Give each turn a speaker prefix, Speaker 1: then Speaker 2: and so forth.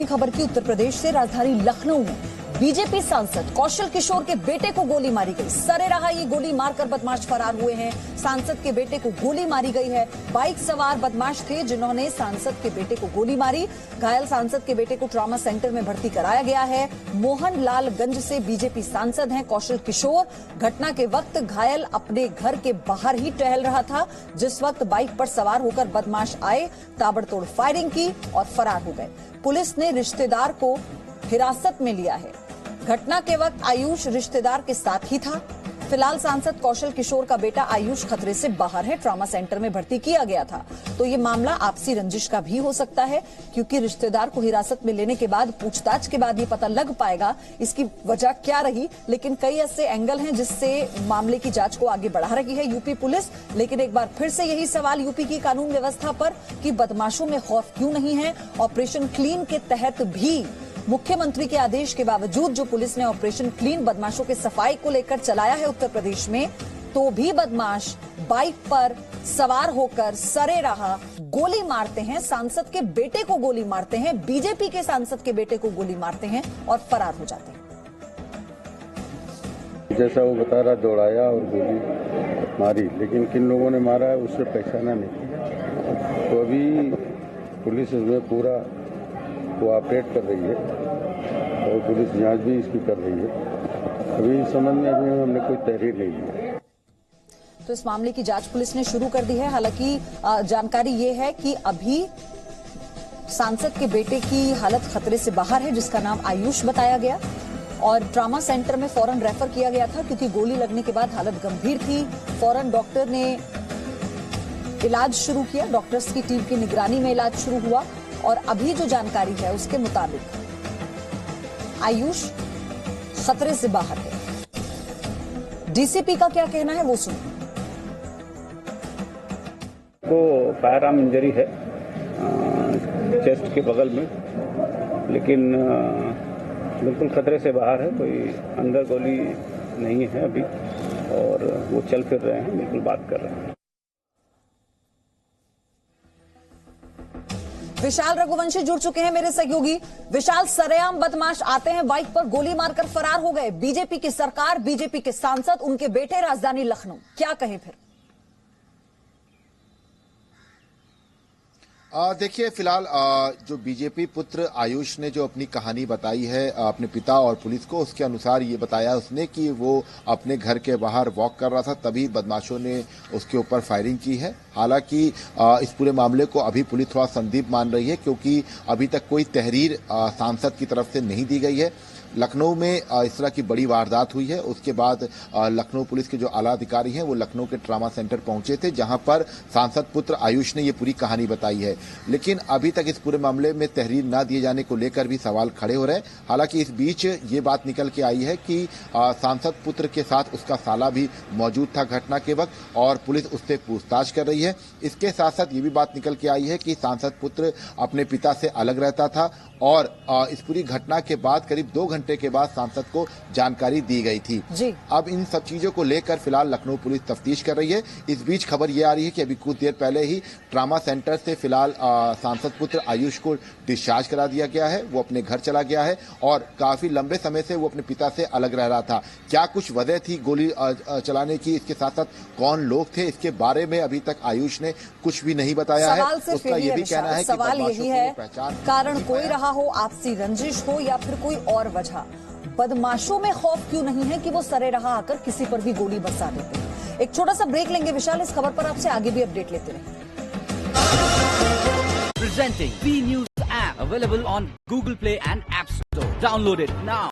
Speaker 1: खबर की उत्तर प्रदेश से राजधानी लखनऊ में बीजेपी सांसद कौशल किशोर के बेटे को गोली मारी गई। सरेराह ये गोली मारकर बदमाश फरार हुए हैं। सांसद के बेटे को गोली मारी गई है। बाइक सवार बदमाश थे जिन्होंने सांसद के बेटे को गोली मारी। घायल सांसद के बेटे को ट्रॉमा सेंटर में भर्ती कराया गया है। मोहनलालगंज से बीजेपी सांसद हैं कौशल किशोर। घटना के वक्त घायल अपने घर के बाहर ही टहल रहा था, जिस वक्त बाइक पर सवार होकर बदमाश आए, ताबड़तोड़ फायरिंग की और फरार हो गए। पुलिस ने रिश्तेदार को हिरासत में लिया है। घटना के वक्त आयुष रिश्तेदार के साथ ही था। फिलहाल सांसद कौशल किशोर का बेटा आयुष खतरे से बाहर है, ट्रॉमा सेंटर में भर्ती किया गया था। तो ये मामला आपसी रंजिश का भी हो सकता है, क्योंकि रिश्तेदार को हिरासत में लेने के बाद पूछताछ के बाद ये पता लग पाएगा इसकी वजह क्या रही। लेकिन कई ऐसे एंगल हैं जिससे मामले की जांच को आगे बढ़ा रही है यूपी पुलिस। लेकिन एक बार फिर से यही सवाल यूपी की कानून व्यवस्था पर कि बदमाशों में खौफ क्यों नहीं है। ऑपरेशन क्लीन के तहत भी मुख्यमंत्री के आदेश के बावजूद जो पुलिस ने ऑपरेशन क्लीन बदमाशों के सफाई को लेकर चलाया है उत्तर प्रदेश में, तो भी बदमाश बाइक पर सवार होकर सरेराह गोली मारते हैं, सांसद के बेटे को गोली मारते हैं, बीजेपी के सांसद के बेटे को गोली मारते हैं और फरार हो जाते हैं।
Speaker 2: जैसा वो बता रहा, दौड़ाया और गोली मारी, लेकिन किन लोगों ने मारा है उससे पहचाना नहीं। तो अभी पुलिस इसमें पूरा कोऑपरेट कर रही है और पुलिस जांच भी इसकी कर रही है। अभी इस संबंध में अभी हमने कोई तहरीर नहीं ली।
Speaker 1: तो इस मामले की जांच पुलिस ने शुरू कर दी है। हालांकि जानकारी ये है कि अभी सांसद के बेटे की हालत खतरे से बाहर है, जिसका नाम आयुष बताया गया, और ट्रॉमा सेंटर में फौरन रेफर किया गया था क्योंकि गोली लगने के बाद हालत गंभीर थी। फौरन डॉक्टर ने इलाज शुरू किया, डॉक्टर्स की टीम की निगरानी में इलाज शुरू हुआ। और अभी जो जानकारी है उसके मुताबिक आयुष खतरे से बाहर है। डीसीपी का क्या कहना है वो सुनिए।
Speaker 3: को फायर आर्म इंजरी है चेस्ट के बगल में, लेकिन बिल्कुल खतरे से बाहर है। कोई अंदर गोली नहीं है अभी, और वो चल फिर रहे हैं, बिल्कुल बात कर रहे हैं।
Speaker 1: विशाल रघुवंशी जुड़ चुके हैं मेरे सहयोगी। विशाल, सरेआम बदमाश आते हैं, बाइक पर गोली मारकर फरार हो गए। बीजेपी की सरकार, बीजेपी के सांसद, उनके बेटे राजधानी लखनऊ, क्या कहें फिर?
Speaker 4: देखिए, फिलहाल जो बीजेपी पुत्र आयुष ने जो अपनी कहानी बताई है अपने पिता और पुलिस को, उसके अनुसार ये बताया उसने कि वो अपने घर के बाहर वॉक कर रहा था, तभी बदमाशों ने उसके ऊपर फायरिंग की है। हालांकि इस पूरे मामले को अभी पुलिस थोड़ा संदिग्ध मान रही है, क्योंकि अभी तक कोई तहरीर सांसद की तरफ से नहीं दी गई है। लखनऊ में इस तरह की बड़ी वारदात हुई है, उसके बाद लखनऊ पुलिस के जो आला अधिकारी हैं वो लखनऊ के ट्रॉमा सेंटर पहुंचे थे, जहां पर सांसद पुत्र आयुष ने ये पूरी कहानी बताई है। लेकिन अभी तक इस पूरे मामले में तहरीर न दिए जाने को लेकर भी सवाल खड़े हो रहे हैं। हालांकि इस बीच ये बात निकल के आई है कि सांसद पुत्र के साथ उसका साला भी मौजूद था घटना के वक्त, और पुलिस उससे पूछताछ कर रही है। इसके साथ साथ ये भी बात निकल के आई है कि सांसद पुत्र अपने पिता से अलग रहता था, और इस पूरी घटना के बाद करीब 2 घंटे के बाद सांसद को जानकारी दी गई थी जी। अब इन सब चीजों को लेकर फिलहाल लखनऊ पुलिस तफ्तीश कर रही है। इस बीच खबर ये आ रही है कि अभी कुछ देर पहले ही ट्रॉमा सेंटर से फिलहाल सांसद पुत्र आयुष को डिस्चार्ज करा दिया गया है। वो अपने घर चला गया है और काफी लंबे समय से वो अपने पिता से अलग रह रहा था। क्या कुछ वजह थी गोली चलाने की, इसके साथ साथ कौन लोग थे, इसके बारे में अभी तक आयुष ने कुछ भी नहीं बताया है। उसका ये भी कहना है कि
Speaker 1: सवाल यही है, कारण कोई रहा हो, आपसी रंजिश हो या फिर कोई और वजह, बदमाशों में खौफ क्यों नहीं है कि वो सरेराह आकर किसी पर भी गोली बरसा देते हैं। एक छोटा सा ब्रेक लेंगे विशाल, इस खबर पर आपसे आगे भी अपडेट लेते रहेंगे।
Speaker 5: Presenting B News app available on Google Play and App Store. Download it now.